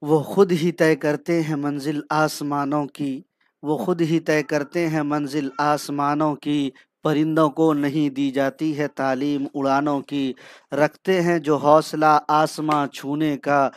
वो खुद ही तय करते हैं मंजिल आसमानों की। वो खुद ही तय करते हैं मंजिल आसमानों की। परिंदों को नहीं दी जाती है तालीम उड़ानों की। रखते हैं जो हौसला आसमां छूने का,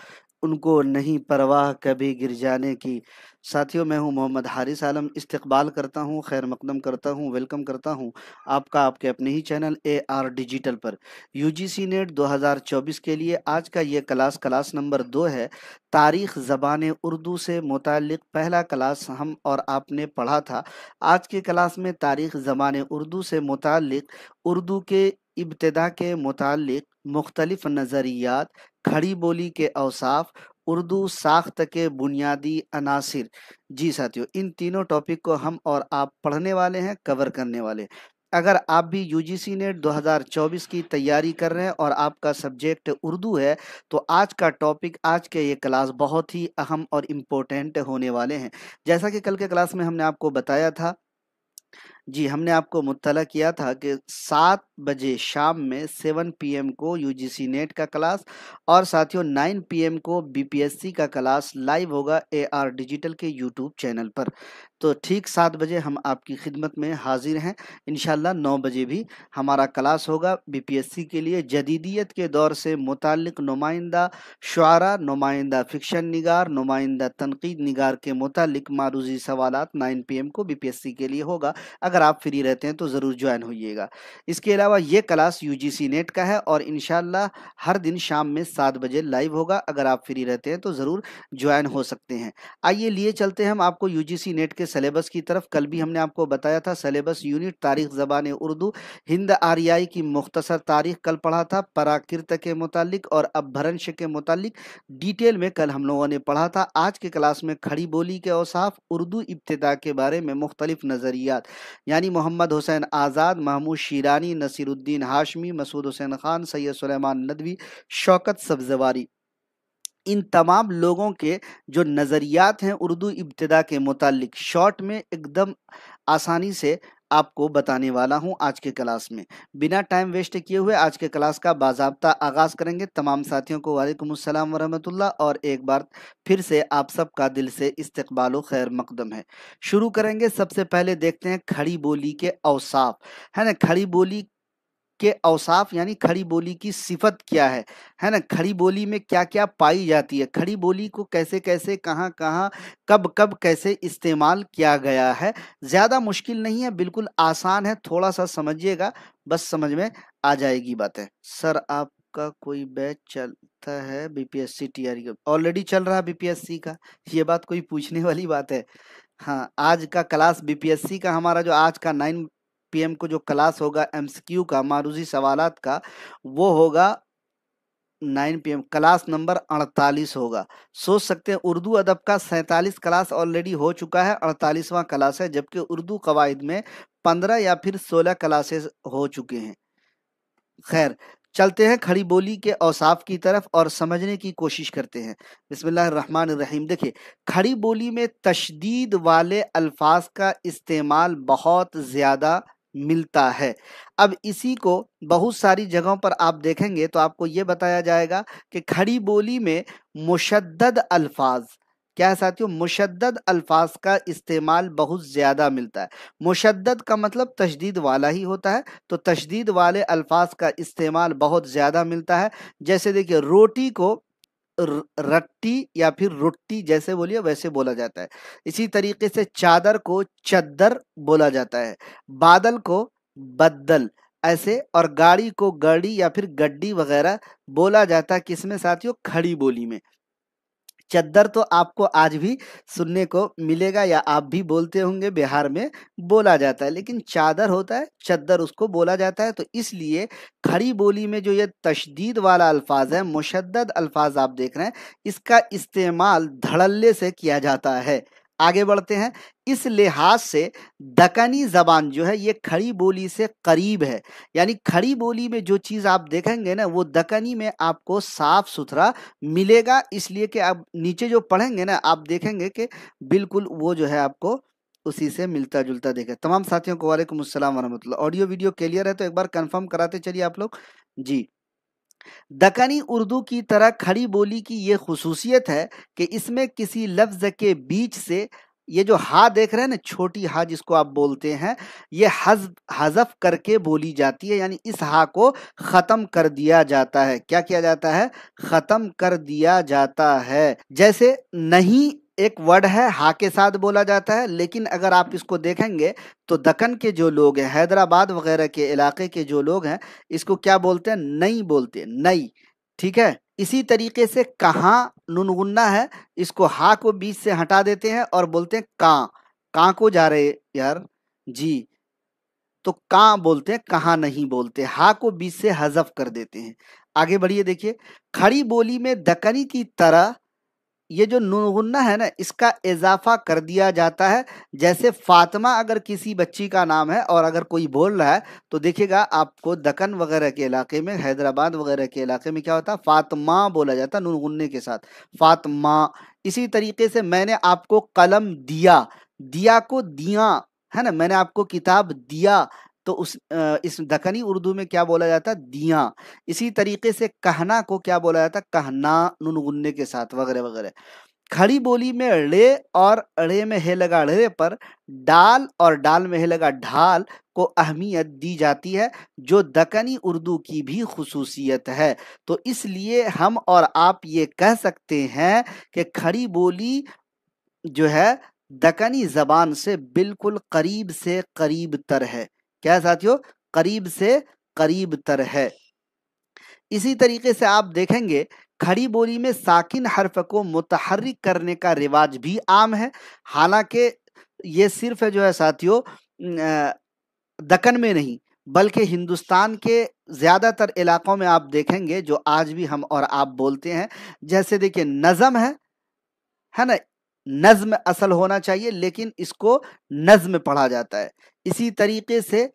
उनको नहीं परवाह कभी गिर जाने की। साथियों, मैं हूं मोहम्मद हारिस आलम। इस्तकबाल करता हूं, खैर मकदम करता हूं, वेलकम करता हूं आपका आपके अपने ही चैनल AR डिजिटल पर। यूजीसी नेट 2024 के लिए आज का ये क्लास नंबर 2 है। तारीख ज़बान उर्दू से मुताल्लिक़ पहला क्लास हम और आपने पढ़ा था। आज की क्लास में तारीख ज़बान उर्दू से मुताल्लिक़ उर्दू के इब्तिदा के मुताल्लिक़ मुख्तलिफ़ नज़रियात, खड़ी बोली के औसाफ, उर्दू साख्त के बुनियादी अनासिर। जी साथियों, इन तीनों टॉपिक को हम और आप पढ़ने वाले हैं, कवर करने वाले हैं। अगर आप भी यूजीसी नेट 2024 की तैयारी कर रहे हैं और आपका सब्जेक्ट उर्दू है, तो आज का टॉपिक, आज के ये क्लास बहुत ही अहम और इम्पोर्टेंट होने वाले हैं। जैसा कि कल के क्लास में हमने आपको बताया था, जी, हमने आपको मुत्तला किया था कि 7 बजे शाम में 7 पीएम को यूजीसी नेट का क्लास और साथियों 9 पीएम को बीपीएससी का क्लास लाइव होगा एआर डिजिटल के यूट्यूब चैनल पर। तो ठीक 7 बजे हम आपकी खिदमत में हाजिर हैं। इंशाल्लाह 9 बजे भी हमारा क्लास होगा बीपीएससी के लिए। जदीदियत के दौर से मुताल्लिक नुमाइंदा शुआरा, नुमाइंदा फिक्शन निगार, नुमाइंदा तनकीद निगार के मुताल्लिक मारूजी सवालात 9 पीएम को बीपीएससी के लिए होगा। अगर आप फ्री रहते हैं तो ज़रूर ज्वाइन होइएगा। इसके अलावा ये क्लास यूजीसी नेट का है और इंशाल्लाह हर दिन शाम में 7 बजे लाइव होगा। अगर आप फ्री रहते हैं तो ज़रूर ज्वाइन हो सकते हैं। आइए लिए चलते हैं हम आपको यूजीसी नेट के सिलेबस की तरफ। कल भी हमने आपको बताया था सिलेबस यूनिट तारीख ज़बान उर्दू, हिंद आर्याई की मुख्तसर तारीख कल पढ़ा था, पराकिर्त के मुतालिक और अपभ्रंश के मुतालिक डिटेल में कल हम लोगों ने पढ़ा था। आज के क्लास में खड़ी बोली के औसाफ, उर्दू इब्तिदा के बारे में मुख्तलिफ नज़रियात, यानी मोहम्मद हुसैन आज़ाद, महमूद शीरानी, नसीरुद्दीन हाशमी, मसूद हुसैन खान, सैयद सुलेमान नदवी, शौकत सब्जवारी, इन तमाम लोगों के जो नज़रियात हैं उर्दू इब्तिदा के मुतालिक शॉर्ट में एकदम आसानी से आपको बताने वाला हूं आज के क्लास में। बिना टाइम वेस्ट किए हुए आज के क्लास का बाज़ाब्ता आगाज़ करेंगे। तमाम साथियों को वालेकुम अस्सलाम वरहमतुल्लाह और एक बार फिर से आप सबका दिल से इस्तकबाल खैर मकदम है। शुरू करेंगे, सबसे पहले देखते हैं खड़ी बोली के औसाफ, है ना। खड़ी बोली के औसाफ यानी खड़ी बोली की सिफत क्या है ना। खड़ी बोली में क्या क्या पाई जाती है, खड़ी बोली को कैसे कैसे, कहाँ कहाँ, कब कब, कैसे इस्तेमाल किया गया है। ज़्यादा मुश्किल नहीं है, बिल्कुल आसान है, थोड़ा सा समझिएगा, बस समझ में आ जाएगी बातें। सर, आपका कोई बैच चलता है बीपीएससी टीआरई का? ऑलरेडी चल रहा है बीपीएससी का, ये बात कोई पूछने वाली बात है? हाँ, आज का क्लास बीपीएससी का हमारा जो आज का 9 पीएम को जो क्लास होगा एमसीक्यू का, मारूजी सवालात का, वो होगा 9 पीएम, क्लास नंबर 48 होगा। सोच सकते हैं उर्दू अदब का 47 क्लास ऑलरेडी हो चुका है, 48वां क्लास है, जबकि उर्दू कवायद में 15 या फिर 16 क्लासेस हो चुके हैं। खैर, चलते हैं खड़ी बोली के औसाफ की तरफ और समझने की कोशिश करते हैं। बिस्मिल्लाहिर्रहमानिर्रहीम। देखिए, खड़ी बोली में तशदीद वाले अल्फाज का इस्तेमाल बहुत ज़्यादा मिलता है। अब इसी को बहुत सारी जगहों पर आप देखेंगे तो आपको ये बताया जाएगा कि खड़ी बोली में मुशद्दद अल्फाज, क्या है साथियों, मुशद्दद अल्फाज का इस्तेमाल बहुत ज़्यादा मिलता है। मुशद्दद का मतलब तशदीद वाला ही होता है, तो तशदीद वाले अल्फाज का इस्तेमाल बहुत ज़्यादा मिलता है। जैसे देखिए, रोटी को रट्टी या फिर रोटी जैसे बोलिए वैसे बोला जाता है। इसी तरीके से चादर को चद्दर बोला जाता है, बादल को बद्दल, ऐसे, और गाड़ी को गाड़ी या फिर गड्डी वगैरह बोला जाता है। किसमें साथियों? खड़ी बोली में। चद्दर तो आपको आज भी सुनने को मिलेगा या आप भी बोलते होंगे, बिहार में बोला जाता है, लेकिन चादर होता है, चद्दर उसको बोला जाता है। तो इसलिए खड़ी बोली में जो ये तशदीद वाला अल्फाज है, मुशद्दद अल्फाज आप देख रहे हैं, इसका इस्तेमाल धड़ल्ले से किया जाता है। आगे बढ़ते हैं। इस लिहाज से दक्कनी जबान जो है ये खड़ी बोली से करीब है, यानी खड़ी बोली में जो चीज़ आप देखेंगे ना वो दक्कनी में आपको साफ सुथरा मिलेगा। इसलिए कि आप नीचे जो पढ़ेंगे ना आप देखेंगे कि बिल्कुल वो जो है आपको उसी से मिलता जुलता देगा। तमाम साथियों को वालेकुम अस्सलाम वरहमतुल्लाह। ऑडियो वीडियो क्लियर है तो एक बार कंफर्म कराते चलिए आप लोग। जी, दक्कनी उर्दू की तरह खड़ी बोली की ये खुसूसियत है कि इसमें किसी लफ्ज के बीच से ये जो हा देख रहे हैं ना, छोटी हा जिसको आप बोलते हैं, ये हज़फ करके बोली जाती है, यानी इस हा को ख़त्म कर दिया जाता है। क्या किया जाता है? ख़त्म कर दिया जाता है। जैसे नहीं एक वर्ड है, हा के साथ बोला जाता है, लेकिन अगर आप इसको देखेंगे तो दक्कन के जो लोग हैं, हैदराबाद वगैरह के इलाके के जो लोग हैं, इसको क्या बोलते हैं? नई बोलते हैं, नई। ठीक है। इसी तरीके से कहाँ नुनगुन्ना है, इसको हा को बीच से हटा देते हैं और बोलते हैं कां को जा रहे यार जी, तो कां बोलते हैं, कहाँ नहीं बोलते, हा को बीच से हज़फ कर देते हैं। आगे बढ़िए, देखिए खड़ी बोली में दक्कनी की तरह ये जो नुनगुन्ना है ना, इसका इजाफा कर दिया जाता है। जैसे फातिमा अगर किसी बच्ची का नाम है और अगर कोई बोल रहा है तो देखिएगा आपको दक्कन वगैरह के इलाके में, हैदराबाद वगैरह के इलाके में क्या होता है? फातिमा बोला जाता है नुनगुन्ने के साथ, फातिमा। इसी तरीके से मैंने आपको कलम दिया, दिया को दिया है ना, मैंने आपको किताब दिया, तो इस दक्कनी उर्दू में क्या बोला जाता है? दिया। इसी तरीके से कहना को क्या बोला जाता है? कहना, नुनगुन्ने के साथ, वगैरह वगैरह। खड़ी बोली में ड़े और अड़े में हे लगा ढ़े पर डाल और डाल में हे लगा ढाल को अहमियत दी जाती है, जो दक्कनी उर्दू की भी खुसूसियत है। तो इसलिए हम और आप ये कह सकते हैं कि खड़ी बोली जो है दक्कनी जबान से बिल्कुल करीब से करीब तर है। क्या है साथियों? करीब से करीब तर है। इसी तरीके से आप देखेंगे खड़ी बोली में साकिन हर्फ को मुतहर्रिक करने का रिवाज भी आम है। हालांकि ये सिर्फ जो है साथियों दक्कन में नहीं, बल्कि हिंदुस्तान के ज़्यादातर इलाकों में आप देखेंगे जो आज भी हम और आप बोलते हैं। जैसे देखिए नज़म है ना, नज़्म असल होना चाहिए लेकिन इसको नज़्म पढ़ा जाता है। इसी तरीके से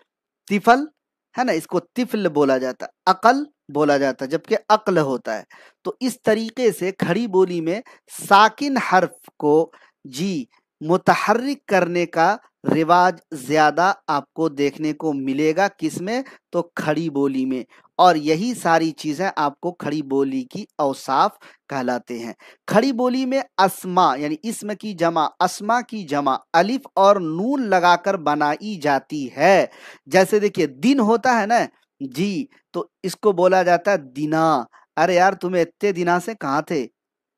तिफल है ना, इसको तिफल बोला जाता है, अकल बोला जाता है जबकि अक्ल होता है। तो इस तरीके से खड़ी बोली में साकिन हर्फ को जी मुतहर्रिक करने का रिवाज ज्यादा आपको देखने को मिलेगा। किसमें? तो खड़ी बोली में। और यही सारी चीजें आपको खड़ी बोली की औसाफ कहलाते हैं। खड़ी बोली में अस्मा यानी इसम की जमा, अस्मा की जमा अलिफ और नून लगाकर बनाई जाती है। जैसे देखिए दिन होता है ना जी, तो इसको बोला जाता है दिना। अरे यार तुम्हें इतने दिना से कहाँ थे,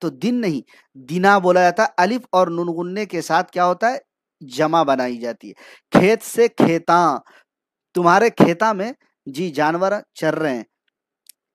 तो दिन नहीं दिना बोला जाता है। अलिफ और नून गुन्ने के साथ क्या होता है? जमा बनाई जाती है। खेत से खेता, तुम्हारे खेता में जी जानवर चर रहे हैं।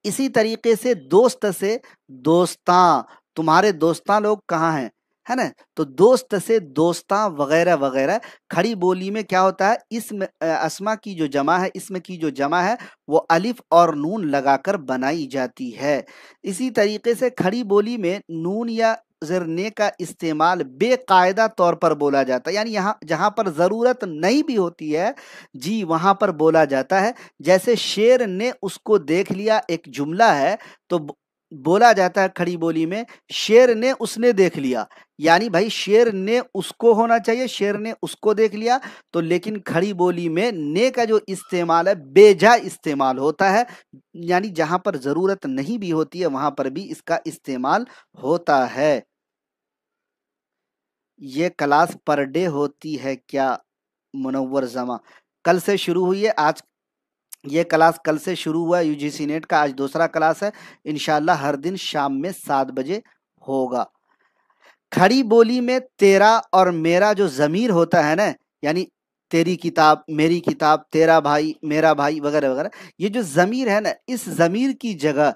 इसी तरीके से दोस्त से दोस्तां, तुम्हारे दोस्तां लोग कहाँ हैं, है ना, तो दोस्त से दोस्तां वगैरह वगैरह। खड़ी बोली में क्या होता है? इसमें अस्मा की जो जमा है, इसमें की जो जमा है वो अलिफ और नून लगाकर बनाई जाती है। इसी तरीके से खड़ी बोली में नून या ज़रने का इस्तेमाल बेकायदा तौर पर बोला जाता है, यानी यहाँ जहाँ पर ज़रूरत नहीं भी होती है जी वहाँ पर बोला जाता है। जैसे शेर ने उसको देख लिया एक जुमला है, तो बोला जाता है खड़ी बोली में शेर ने उसने देख लिया, यानी भाई शेर ने उसको होना चाहिए, शेर ने उसको देख लिया। तो लेकिन खड़ी बोली में ने का जो इस्तेमाल है बेजा इस्तेमाल होता है, यानी जहां पर जरूरत नहीं भी होती है वहां पर भी इसका इस्तेमाल होता है। ये क्लास पर डे होती है क्या मुनव्वर जमा? कल से शुरू हुई है। आज ये क्लास कल से शुरू हुआ है यूजीसी नेट का, आज दूसरा क्लास है। इंशाल्लाह हर दिन शाम में 7 बजे होगा। खड़ी बोली में तेरा और मेरा जो ज़मीर होता है ना, यानी तेरी किताब, मेरी किताब, तेरा भाई, मेरा भाई वगैरह वगैरह, ये जो ज़मीर है ना, इस ज़मीर की जगह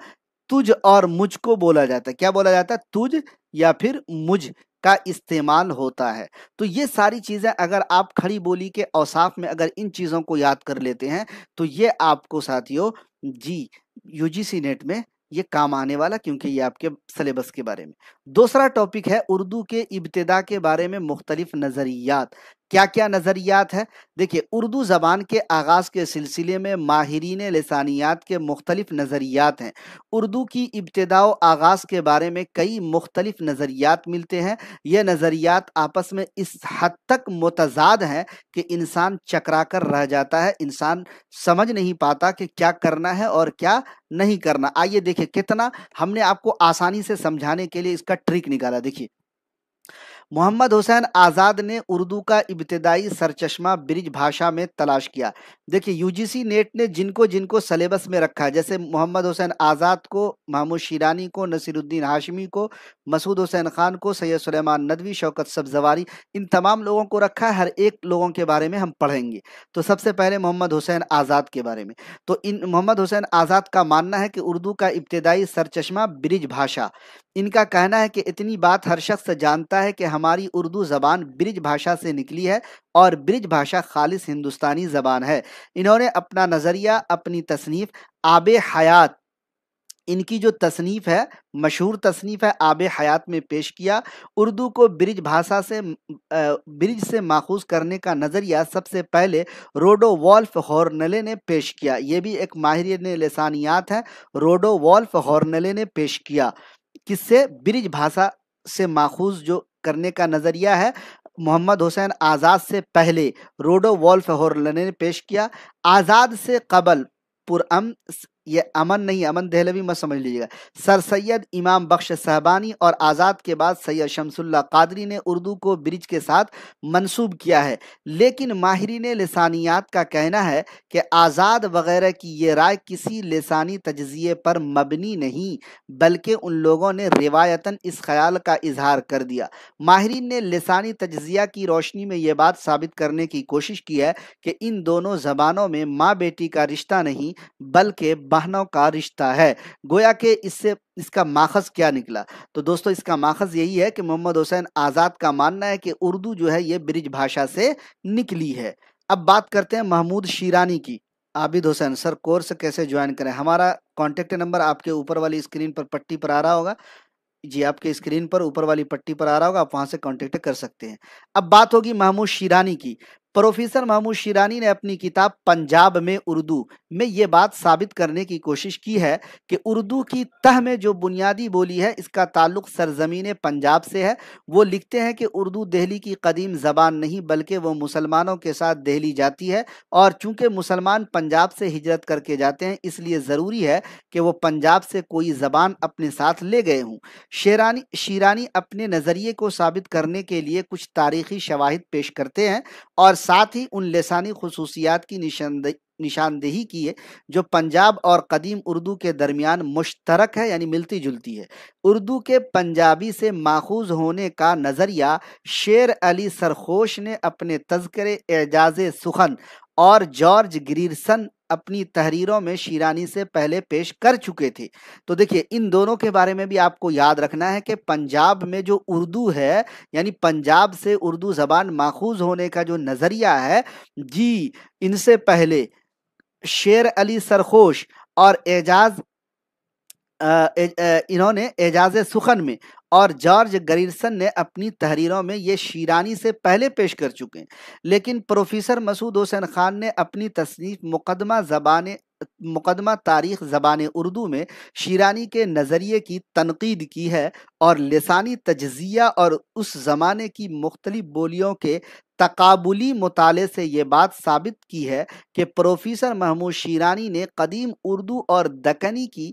तुझ और मुझ को बोला जाता है। क्या बोला जाता है? तुझ या फिर मुझ का इस्तेमाल होता है। तो ये सारी चीज़ें अगर आप खड़ी बोली के औसाफ में अगर इन चीज़ों को याद कर लेते हैं तो ये आपको साथियों जी यूजीसी नेट में ये काम आने वाला, क्योंकि ये आपके सिलेबस के बारे में। دوسرا ٹاپک ہے اردو کے ابتدا کے بارے میں مختلف نظریات۔ کیا کیا نظریات ہے؟ دیکھیے، اردو زبان کے آغاز کے سلسلے میں ماہرین لسانیات کے مختلف نظریات ہیں۔ اردو کی ابتدا و آغاز کے بارے میں کئی مختلف نظریات ملتے ہیں۔ یہ نظریات آپس میں اس حد تک متضاد ہیں کہ انسان چکرا کر رہ جاتا ہے، انسان سمجھ نہیں پاتا کہ کیا کرنا ہے اور کیا نہیں کرنا۔ آئیے دیکھیں، کتنا ہم نے آپ کو آسانی سے سمجھانے کے لیے اس کا ٹرک نکالا۔ دیکھیے، محمد حسین آزاد نے اردو کا ابتدائی سرچشمہ برج بھاشا میں تلاش کیا۔ دیکھیے، یو جی سی نیٹ نے جن کو سلیبس میں رکھا ہے، جیسے محمد حسین آزاد کو، محمود شیرانی کو، نصیر الدین ہاشمی کو، مسعود حسین خان کو، سید سلیمان ندوی، شوکت سبزواری، ان تمام لوگوں کو رکھا ہے۔ ہر ایک لوگوں کے بارے میں ہم پڑھیں گے۔ تو سب سے پہلے محمد حسین آزاد کے بارے میں، تو محمد حسین آزاد کا ماننا ہے کہ اردو کا ابتدائی سرچشمہ برج بھاشا۔ ان کا کہنا ہے کہ اتنی بات ہر شخص جانتا ہے کہ ہماری اردو زبان برج بھاشا سے نکلی ہے اور برج بھاشا خالص ہندوستانی زبان ہے۔ انہوں نے اپنا نظریہ، اپنی تصنیف آب حیات، ان کی جو تصنیف ہے، مشہور تصنیف ہے آب حیات میں پیش کیا۔ اردو کو برج بھاشا سے برج سے ماخوذ کرنے کا نظریہ سب سے پہلے روڈو والف ہورنلے نے پیش کیا۔ یہ بھی ایک ماہر لسانیات ہے، روڈو والف ہورنلے نے پیش کیا۔ کس سے؟ برج بھاشا سے ماخوذ جو کرنے کا نظریہ ہے، محمد حسین آزاد سے پہلے روڈو والف ہورنلے نے پیش کیا۔ آزاد سے قبل یہ امن نہیں، امن دہلوی مت سمجھ لیجیے گا، سر سید امام بخش صاحبانی اور آزاد کے بعد سید شمس اللہ قادری نے اردو کو برج کے ساتھ منسوب کیا ہے۔ لیکن ماہرین لسانیات کا کہنا ہے کہ آزاد وغیرہ کی یہ رائے کسی لسانی تجزیے پر مبنی نہیں، بلکہ ان لوگوں نے روایتاً اس خیال کا اظہار کر دیا۔ ماہرین نے لسانی تجزیہ کی روشنی میں یہ بات ثابت کرنے کی کوشش کی ہے کہ ان دونوں زبانوں میں ماں بیٹی کا رشتہ نہیں بلکہ بہنوں کا رشتہ ہے۔ گویا کہ اس کا ماخذ کیا نکلا؟ تو دوستو، اس کا ماخذ یہی ہے کہ محمد حسین آزاد کا ماننا ہے کہ اردو جو ہے یہ برج بھاشا سے نکلی ہے۔ اب بات کرتے ہیں محمود شیرانی کی۔ عابد حسین سر، کورس کیسے جوائن کریں؟ ہمارا کانٹیکٹ نمبر آپ کے اوپر والی اسکرین پر پٹی پر آ رہا ہوگا، جی آپ کے اسکرین پر اوپر والی پٹی پر آ رہا ہوگا، آپ وہاں سے کانٹیکٹ کر سکتے ہیں۔ اب بات ہوگی محمود شیرانی کی۔ پروفیسر محمود شیرانی نے اپنی کتاب پنجاب میں اردو میں یہ بات ثابت کرنے کی کوشش کی ہے کہ اردو کی تہ میں جو بنیادی بولی ہے اس کا تعلق سرزمین پنجاب سے ہے۔ وہ لکھتے ہیں کہ اردو دہلی کی قدیم زبان نہیں بلکہ وہ مسلمانوں کے ساتھ دہلی جاتی ہے، اور چونکہ مسلمان پنجاب سے ہجرت کر کے جاتے ہیں اس لیے ضروری ہے کہ وہ پنجاب سے کوئی زبان اپنے ساتھ لے گئے ہوں۔ شیرانی اپنے نظریے کو ثابت کرنے کے لیے کچھ تاریخی شواہد پیش کرتے ہیں اور ساتھ ہی ان لسانی خصوصیات کی نشاندہی کی ہے جو پنجاب اور قدیم اردو کے درمیان مشترک ہے، یعنی ملتی جلتی ہے۔ اردو کے پنجابی سے ماخوذ ہونے کا نظریہ شیر علی سرخوش نے اپنے تذکرے اعجاز سخن اور جارج گریرسن اپنی تحریروں میں شیرانی سے پہلے پیش کر چکے تھے۔ تو دیکھیے، ان دونوں کے بارے میں بھی آپ کو یاد رکھنا ہے کہ پنجاب میں جو اردو ہے، یعنی پنجاب سے اردو زبان ماخوذ ہونے کا جو نظریہ ہے، جی ان سے پہلے شیر علی سرخوش اور انہوں نے اعجاز سخن میں اور جارج گریرسن نے اپنی تحریروں میں یہ شیرانی سے پہلے پیش کر چکے ہیں۔ لیکن پروفیسر مسعود حسین خان نے اپنی تصنیف مقدمہ تاریخ زبان اردو میں شیرانی کے نظریے کی تنقید کی ہے اور لسانی تجزیہ اور اس زمانے کی مختلف بولیوں کے تقابلی مطالعے سے یہ بات ثابت کی ہے کہ پروفیسر محمود شیرانی نے قدیم اردو اور دکنی کی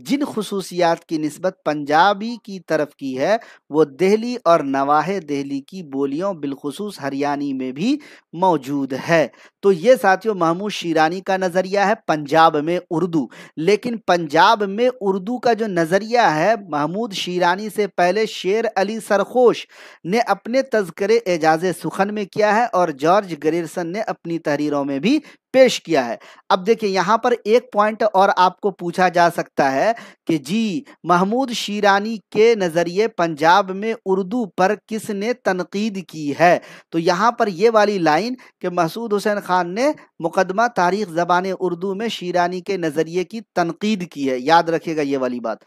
جن خصوصیات کی نسبت پنجابی کی طرف کی ہے وہ دہلی اور نواح دہلی کی بولیوں بالخصوص ہریانی میں بھی موجود ہے۔ تو یہ ساتھیوں محمود شیرانی کا نظریہ ہے پنجاب میں اردو۔ لیکن پنجاب میں اردو کا جو نظریہ ہے محمود شیرانی سے پہلے شیر علی سرخوش نے اپنے تذکرے اعجاز سخن میں کیا ہے اور جارج گریرسن نے اپنی تحریروں میں بھی پیش کیا ہے۔ اب دیکھیں، یہاں پر ایک پوائنٹ اور آپ کو پوچھا جا سکتا ہے کہ جی محمود شیرانی کے نظریے پنجاب میں اردو پر کس نے تنقید کی ہے؟ تو یہاں پر یہ والی لائن کہ مسعود حسین خان نے مقدمہ تاریخ زبان اردو میں شیرانی کے نظریے کی تنقید کی ہے، یاد رکھیے گا یہ والی بات۔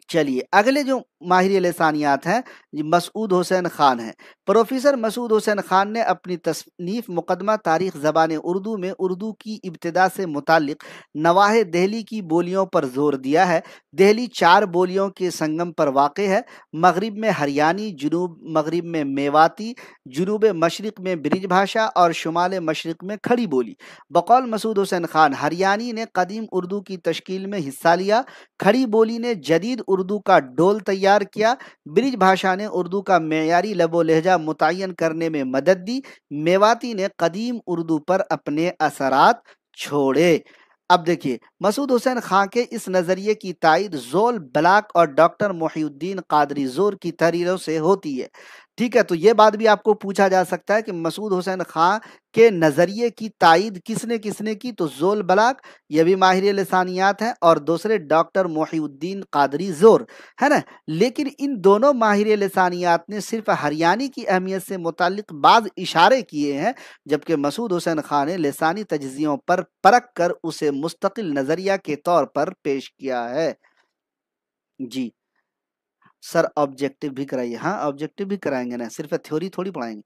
چلیے اگلے جو ماہر لسانیات ہیں مسعود حسین خان ہیں۔ پروفیسر مسعود حسین خان نے اپنی تصنیف مقدمہ تاریخ زبان اردو میں اردو کی ابتدا سے متعلق نواحِ دہلی کی بولیوں پر زور دیا ہے۔ دہلی 4 بولیوں کے سنگم پر واقع ہے، مغرب میں ہریانی، جنوب مغرب میں میواتی، جنوب مشرق میں برج بھاشا اور شمال مشرق میں کھڑی بولی۔ بقول مسعود حسین خان، ہریانی نے قدیم اردو کی تشکیل میں حصہ لیا، کھڑی بولی نے جدید اردو کا ڈول تیار کیا، برج بھاشا نے اردو کا معیاری لب و لہجہ متعین کرنے میں مدد دی، میواتی نے قدیم اردو پر اپنے اثرات چھوڑے۔ اب دیکھیے مسعود حسین خان کے اس نظریے کی تائید زول بلاک اور ڈاکٹر محی الدین قادری زور کی تحریروں سے ہوتی ہے۔ ٹھیک ہے، تو یہ بات بھی آپ کو پوچھا جا سکتا ہے کہ مسعود حسین خان کے نظریے کی تائید کس نے کی، تو زول بلاک، یہ بھی ماہر لسانیات ہیں، اور دوسرے ڈاکٹر محی الدین قادری زور ہے نا۔ لیکن ان دونوں ماہر لسانیات نے صرف ہریانی کی اہمیت سے متعلق بعض اشارے کیے ہیں، جبکہ مسعود حسین خان نے لسانی تجزیوں پر پرکھ کر اسے مستقل نظریہ کے طور پر پیش کیا ہے۔ جی سر آبجیکٹو بھی کرائیے، ہاں آبجیکٹو بھی کرائیں گے نا، صرف تھیوری تھوڑی پڑھائیں گے۔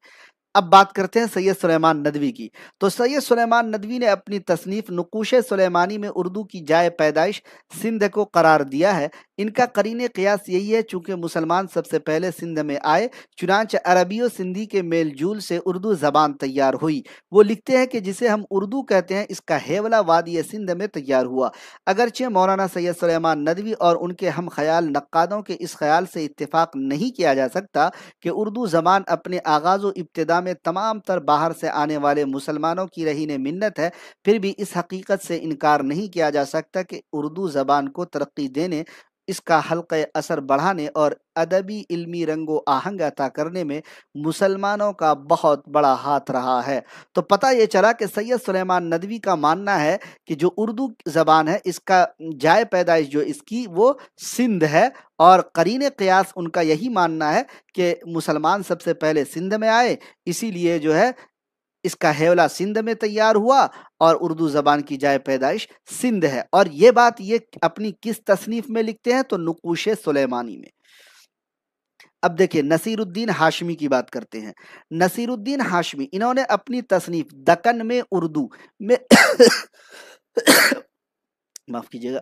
اب بات کرتے ہیں سید سلیمان ندوی کی۔ تو سید سلیمان ندوی نے اپنی تصنیف نقوش سلیمانی میں اردو کی جائے پیدائش سندھ کو قرار دیا ہے۔ ان کا قرین قیاس یہی ہے، چونکہ مسلمان سب سے پہلے سندھ میں آئے، چنانچہ عربی و سندھی کے میل جول سے اردو زبان تیار ہوئی۔ وہ لکھتے ہیں کہ جسے ہم اردو کہتے ہیں، اس کا حیولہ وادی سندھ میں تیار ہوا۔ اگرچہ مولانا سید سلیمان ندوی اور ان کے ہم خیال نقادوں کے اس خیال سے اتفاق نہیں کیا جا سکتا کہ اردو زبان اپنے آغاز و ابتدا میں تمام تر باہر سے آنے والے مسلمانوں کی رہین منت ہے، پھر بھی اس حقیقت سے انکار نہیں کیا جا سکتا کہ اردو زبان کو ترقی دینے، اس کا حلقہ اثر بڑھانے اور ادبی علمی رنگ و آہنگ عطا کرنے میں مسلمانوں کا بہت بڑا ہاتھ رہا ہے۔ تو پتہ یہ چلا کہ سید سلیمان ندوی کا ماننا ہے کہ جو اردو زبان ہے، اس کا جائے پیدائش جو اس کی وہ سندھ ہے، اور قرین قیاس ان کا یہی ماننا ہے کہ مسلمان سب سے پہلے سندھ میں آئے، اسی لیے جو ہے اس کا حیولہ سندھ میں تیار ہوا اور اردو زبان کی جائے پیدائش سندھ ہے۔ اور یہ بات یہ اپنی کس تصنیف میں لکھتے ہیں، تو نقوش سلیمانی میں۔ اب دیکھیں نصیر الدین ہاشمی کی بات کرتے ہیں۔ نصیر الدین ہاشمی، انہوں نے اپنی تصنیف دکن میں اردو میں معاف کیجیے گا،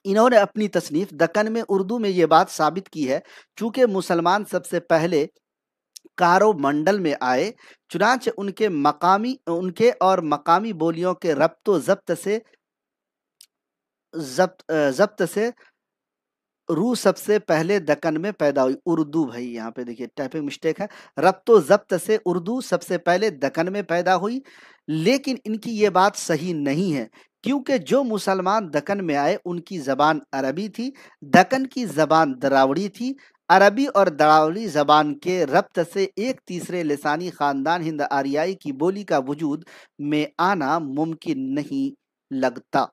انہوں نے اپنی تصنیف دکن میں اردو میں یہ بات ثابت کی ہے، چونکہ مسلمان سب سے پہلے کارو منڈل میں آئے، چنانچہ ان کے اور مقامی بولیوں کے ربط و ضبط سے روح سب سے پہلے دکن میں پیدا ہوئی۔ اردو، بھائی یہاں پہ دیکھیے ٹائپنگ مسٹیک ہے، ربط و ضبط سے اردو سب سے پہلے دکن میں پیدا ہوئی، لیکن ان کی یہ بات صحیح نہیں ہے، کیونکہ جو مسلمان دکن میں آئے ان کی زبان عربی تھی، دکن کی زبان دراوڑی تھی۔ عربی اور دراوڑی زبان کے ربط سے ایک تیسرے لسانی خاندان ہند آریائی کی بولی کا وجود میں آنا ممکن نہیں لگتا۔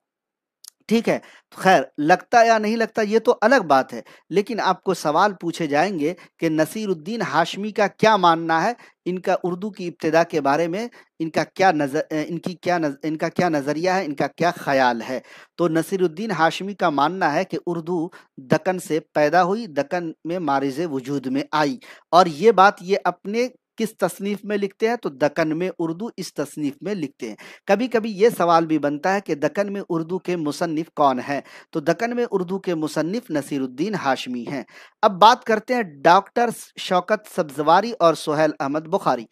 ٹھیک ہے، خیر لگتا یا نہیں لگتا یہ تو الگ بات ہے، لیکن آپ کو سوال پوچھے جائیں گے کہ نصیر الدین ہاشمی کا کیا ماننا ہے، ان کا اردو کی ابتدا کے بارے میں ان کا کیا نظریہ ہے، ان کا کیا خیال ہے۔ تو نصیر الدین ہاشمی کا ماننا ہے کہ اردو دکن سے پیدا ہوئی، دکن میں مارز وجود میں آئی، اور یہ بات یہ اپنے کس تصنیف میں لکھتے ہیں، تو دکن میں اردو اس تصنیف میں لکھتے ہیں۔ کبھی کبھی یہ سوال بھی بنتا ہے کہ دکن میں اردو کے مصنف کون ہیں، تو دکن میں اردو کے مصنف نصیر الدین ہاشمی ہیں۔ اب بات کرتے ہیں ڈاکٹر شوکت سبزواری اور سہیل احمد بخاری۔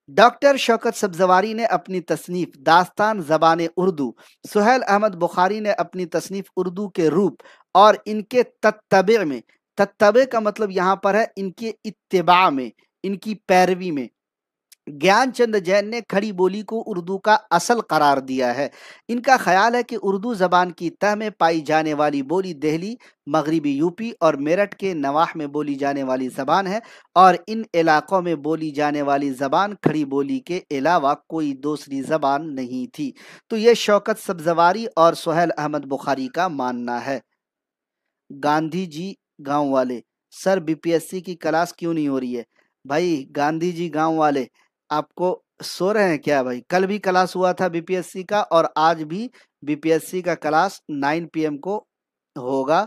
ڈاکٹر شوکت سبزواری نے اپنی تصنیف داستان زبان اردو، سہیل احمد بخاری نے اپنی تصنیف اردو کے روپ اور ان کے تتبع میں، تتبع کا مطلب یہاں پر ہے ان کے اتباع میں، ان کی پیروی میں، گیان چند جین نے کھڑی بولی کو اردو کا اصل قرار دیا ہے۔ ان کا خیال ہے کہ اردو زبان کی تہ میں پائی جانے والی بولی دہلی، مغربی یوپی اور میرٹھ کے نواح میں بولی جانے والی زبان ہے، اور ان علاقوں میں بولی جانے والی زبان کھڑی بولی کے علاوہ کوئی دوسری زبان نہیں تھی۔ تو یہ شوکت سبزواری اور سہیل احمد بخاری کا ماننا ہے۔ گاندھی جی گاؤں والے، سر بی پی ایس سی کی کلاس کیوں نہیں ہو رہی ہے؟ بھائی گاندھی جی گاؤں والے، آپ کو سو رہے ہیں کیا بھائی؟ کل بھی کلاس ہوا تھا بی پی ایس سی کا، اور آج بھی بی پی ایس سی کا کلاس 9 PM کو ہوگا،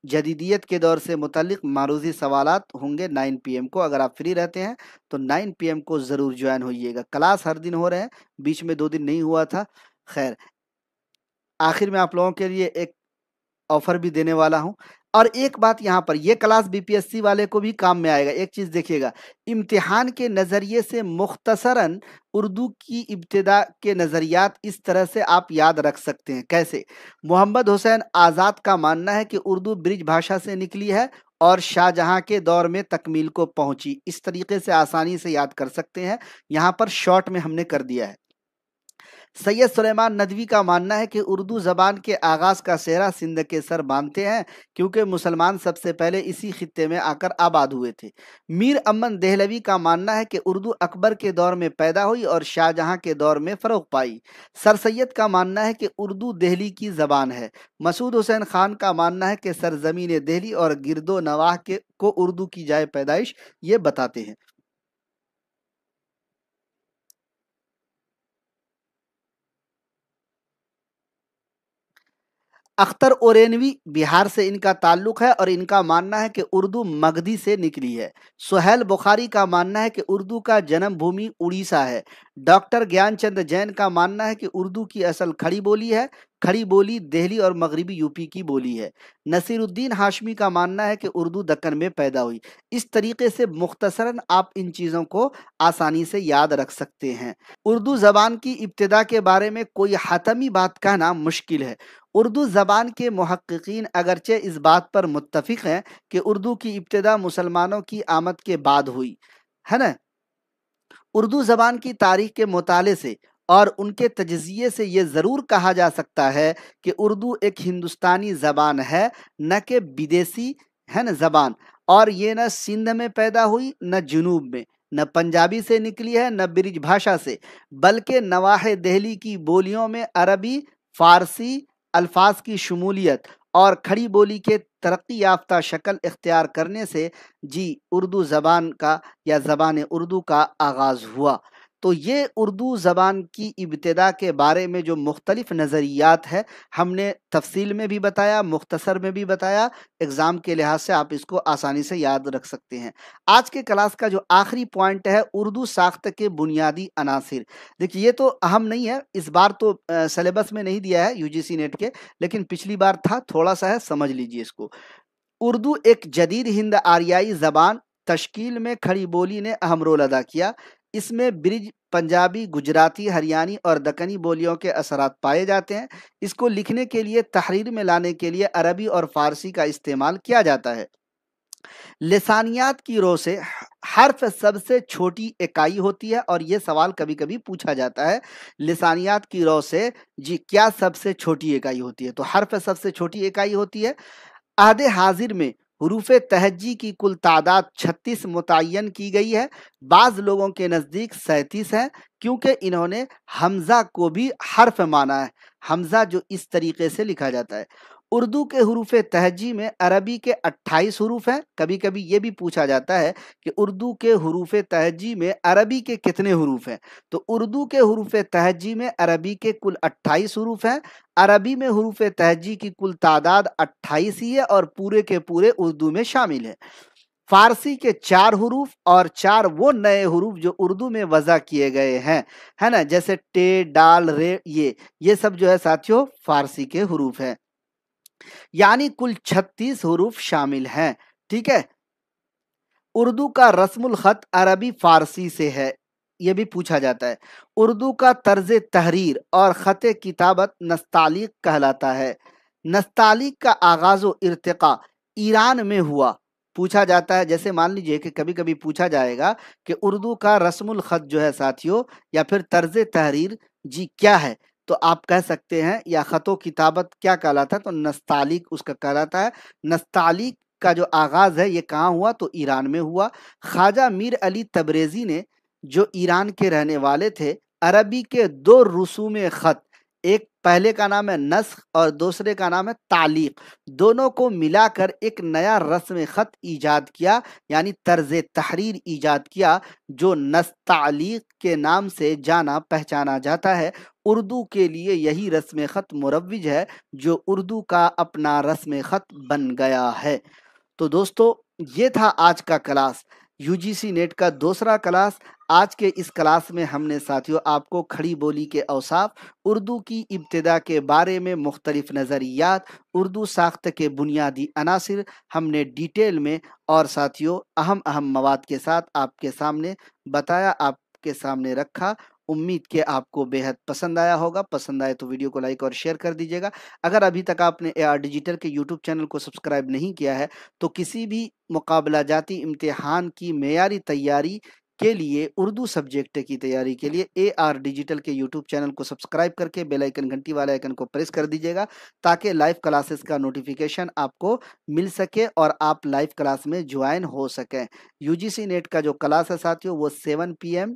जदीदियत के दौर से मुतल्लिक मारूजी सवालात होंगे 9 PM को। अगर आप फ्री रहते हैं तो 9 PM को ज़रूर ज्वाइन होइएगा। क्लास हर दिन हो रहे हैं, बीच में 2 दिन नहीं हुआ था। खैर, आखिर में आप लोगों के लिए एक ऑफर भी देने वाला हूं। और एक बात यहाँ पर, ये क्लास बीपीएससी वाले को भी काम में आएगा। एक चीज देखिएगा, इम्तिहान के नजरिए से मुख्तसरन उर्दू की इब्तिदा के नजरियात इस तरह से आप याद रख सकते हैं। कैसे? मोहम्मद हुसैन आजाद का मानना है कि उर्दू ब्रिज भाषा से निकली है और शाहजहां के दौर में तकमील को पहुंची। इस तरीके से आसानी से याद कर सकते हैं, यहाँ पर शॉर्ट में हमने कर दिया है। सैयद सुलेमान नदवी का मानना है कि उर्दू ज़बान के आगाज़ का सेहरा सिंध के सर बांधते हैं, क्योंकि मुसलमान सबसे पहले इसी खित्ते में आकर आबाद हुए थे। मीर अमन देहलवी का मानना है कि उर्दू अकबर के दौर में पैदा हुई और शाहजहां के दौर में फ़रोग पाई। सर सैयद का मानना है कि उर्दू दिल्ली की ज़बान है। मसूद हुसैन खान का मानना है कि सरजमीन दिल्ली और गिरदो नवाह के को उर्दू की जाए पैदाइश, ये बताते हैं। अख्तर ओरेनवी बिहार से इनका ताल्लुक है और इनका मानना है कि उर्दू मगधी से निकली है। सुहेल बुखारी का मानना है कि उर्दू का जन्म भूमि उड़ीसा है। डॉक्टर ज्ञानचंद जैन का मानना है कि उर्दू की असल खड़ी बोली है। खड़ी बोली दिल्ली और मगरबी यूपी की बोली है। नसीरुद्दीन हाशमी का मानना है कि उर्दू दक्कन में पैदा हुई। इस तरीके से मुख्तसरन आप इन चीज़ों को आसानी से याद रख सकते हैं। उर्दू ज़बान की इब्तिदा के बारे में कोई हतमी बात कहना मुश्किल है। उर्दू ज़बान के मुहक्किकीन अगरचे इस बात पर मुत्तफिक हैं कि उर्दू की इब्तिदा मुसलमानों की आमद के बाद हुई है ना। उर्दू ज़बान की तारीख के मुताले से और उनके तजज़िये से ये ज़रूर कहा जा सकता है कि उर्दू एक हिंदुस्तानी ज़बान है, न कि विदेशी, है ना, ज़बान। और ये न सिंध में पैदा हुई, न जुनूब में, न पंजाबी से निकली है, न ब्रिज भाषा से, बल्कि नवाहे दिल्ली की बोलियों में अरबी, फ़ारसी अल्फाज की शमूलियत और खड़ी बोली के तरक्की याफ्ता शक्ल इख्तियार करने से जी उर्दू ज़बान का या ज़बान उर्दू का आगाज़ हुआ। तो ये उर्दू ज़बान की इब्तिदा के बारे में जो मुख्तलिफ नज़रियात है, हमने तफसील में भी बताया, मुख्तसर में भी बताया। एग्ज़ाम के लिहाज से आप इसको आसानी से याद रख सकते हैं। आज के क्लास का जो आखिरी पॉइंट है, उर्दू साख्त के बुनियादी अनासिर। देखिए, ये तो अहम नहीं है, इस बार तो सिलेबस में नहीं दिया है यूजीसी नेट के, लेकिन पिछली बार था, थोड़ा सा है, समझ लीजिए इसको। उर्दू एक जदीद हिंद आरियाई ज़बान तश्कील में खड़ी बोली ने अहम रोल अदा किया। इसमें ब्रिज, पंजाबी, गुजराती, हरियाणी और दक्कनी बोलियों के असरात पाए जाते हैं। इसको लिखने के लिए, तहरीर में लाने के लिए अरबी और फ़ारसी का इस्तेमाल किया जाता है। लिसानियात की रो से हर्फ सबसे छोटी इकाई होती है, और ये सवाल कभी कभी पूछा जाता है, लिसानियात की रो से जी क्या सबसे छोटी इकाई होती है? तो हर्फ सबसे छोटी इकाई होती है। अहद हाजिर में हरूफ तहज्जी की कुल तादाद 36 मुतय्यन की गई है। बाज़ लोगों के नज़दीक 37 है, क्योंकि इन्होंने हमज़ा को भी हर्फ माना है। हमज़ा जो इस तरीके से लिखा जाता है। उर्दू के हरूफ तहज्जी में अरबी के 28 हरूफ हैं। कभी कभी ये भी पूछा जाता है कि उर्दू के हरूफ तहज्जी में अरबी के कितने हरूफ हैं? तो उर्दू के हरूफ तहज्जी में अरबी के कुल 28 हरूफ हैं। अरबी में हरूफ तहज्जी की कुल तादाद 28 ही है और पूरे के पूरे उर्दू में शामिल है। फारसी के 4 हरूफ और 4 वो नए हरूफ जो उर्दू में वज़ा किए गए हैं, है ना, जैसे टे, डाल, रे, ये सब जो है साथियों फारसी के हरूफ हैं। यानी कुल 36 हरूफ शामिल हैं। ठीक है। उर्दू का रस्मुल खत अरबी फारसी से है, ये भी पूछा जाता है। उर्दू का तर्ज तहरीर और खत किताबत नस्तालिक कहलाता है। नस्तालिक का आगाज़ व इर्तिका ईरान में हुआ। पूछा जाता है, जैसे मान लीजिए कि कभी कभी पूछा जाएगा कि उर्दू का रस्मुल खत जो है साथियों, या फिर तर्ज तहरीर जी क्या है, तो आप कह सकते हैं, या खतो किताबत क्या कहलाता है, तो नस्तालिक उसका कहलाता है। नस्तालिक का जो आगाज़ है ये कहाँ हुआ? तो ईरान में हुआ। ख्वाजा मीर अली तबरेज़ी ने, जो ईरान के रहने वाले थे, अरबी के 2 रसूम खत, एक پہلے کا نام ہے نسخ اور دوسرے کا نام ہے تعلیق، دونوں کو ملا کر ایک نیا رسم خط ایجاد کیا، یعنی طرز تحریر ایجاد کیا، جو نسخ تعلیق کے نام سے جانا پہچانا جاتا ہے۔ اردو کے لیے یہی رسم خط مروج ہے، جو اردو کا اپنا رسم خط بن گیا ہے۔ تو دوستو یہ تھا آج کا class, U G C NET کا دوسرا کلاس۔ آج کے اس کلاس میں ہم نے ساتھیوں آپ کو کھڑی بولی کے اوصاف، اردو کی ابتدا کے بارے میں مختلف نظریات، اردو ساخت کے بنیادی عناصر ہم نے ڈیٹیل میں اور ساتھیوں اہم مواد کے ساتھ آپ کے سامنے بتایا، آپ کے سامنے رکھا۔ امید کہ آپ کو بے حد پسند آیا ہوگا۔ پسند آئے تو ویڈیو کو لائک اور شیئر کر دیجیے گا۔ اگر ابھی تک آپ نے اے آر ڈیجیٹل کے یوٹیوب چینل کو سبسکرائب نہیں کیا ہے تو کسی بھی مقابلہ جاتی امتحان کی معیاری تیاری کے لیے، اردو سبجیکٹ کی تیاری کے لیے اے آر ڈیجیٹل کے یوٹیوب چینل کو سبسکرائب کر کے بیل آئیکن گھنٹی والے آئیکن کو پریس کر دیجیے گا، تاکہ لائیو کلاسز کا نوٹیفیکیشن آپ کو مل سکے اور آپ لائیو کلاس میں جوائن ہو سکیں۔ یو جی سی نیٹ کا جو کلاس ہے ساتھیوں وہ 7 PM،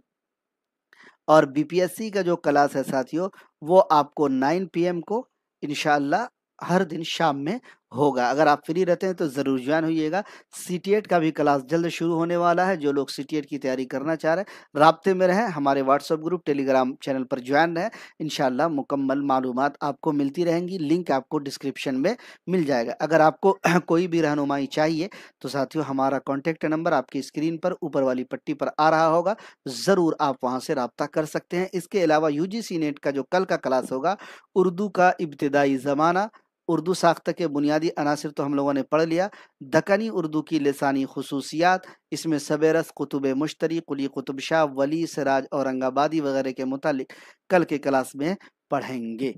اور بی پی ایس سی کا جو کلاس ہے ساتھیوں وہ آپ کو 9 PM کو انشاءاللہ ہر دن شام میں ہوگا۔ اگر آپ فری رہتے ہیں تو ضرور جوائن ہوئیے گا۔ سی ٹی ایٹ کا بھی کلاس جلد شروع ہونے والا ہے۔ جو لوگ سی ٹی ایٹ کی تیاری کرنا چاہ رہے ہیں رابطے میں رہیں، ہمارے واٹس ایپ گروپ ٹیلی گرام چینل پر جوائن رہیں، انشاءاللہ مکمل معلومات آپ کو ملتی رہیں گی۔ لنک آپ کو ڈسکرپشن میں مل جائے گا۔ اگر آپ کو کوئی بھی رہنمائی چاہیے تو ساتھیوں ہمارا کانٹیکٹ نمبر آپ کی اسکرین پر اوپر والی پٹی پر آ رہا ہوگا، ضرور آپ وہاں سے رابطہ کر سکتے ہیں۔ اس کے علاوہ یو جی سی نیٹ کا جو کل کا کلاس ہوگا، اردو کا ابتدائی زمانہ، اردو ساخت کے بنیادی عناصر تو ہم لوگوں نے پڑھ لیا، دکنی اردو کی لسانی خصوصیات، اس میں سبیرس، قطب مشتری، قلی قطب شاہ، ولی، سراج اورنگ آبادی وغیرہ کے متعلق کل کے کلاس میں پڑھیں گے۔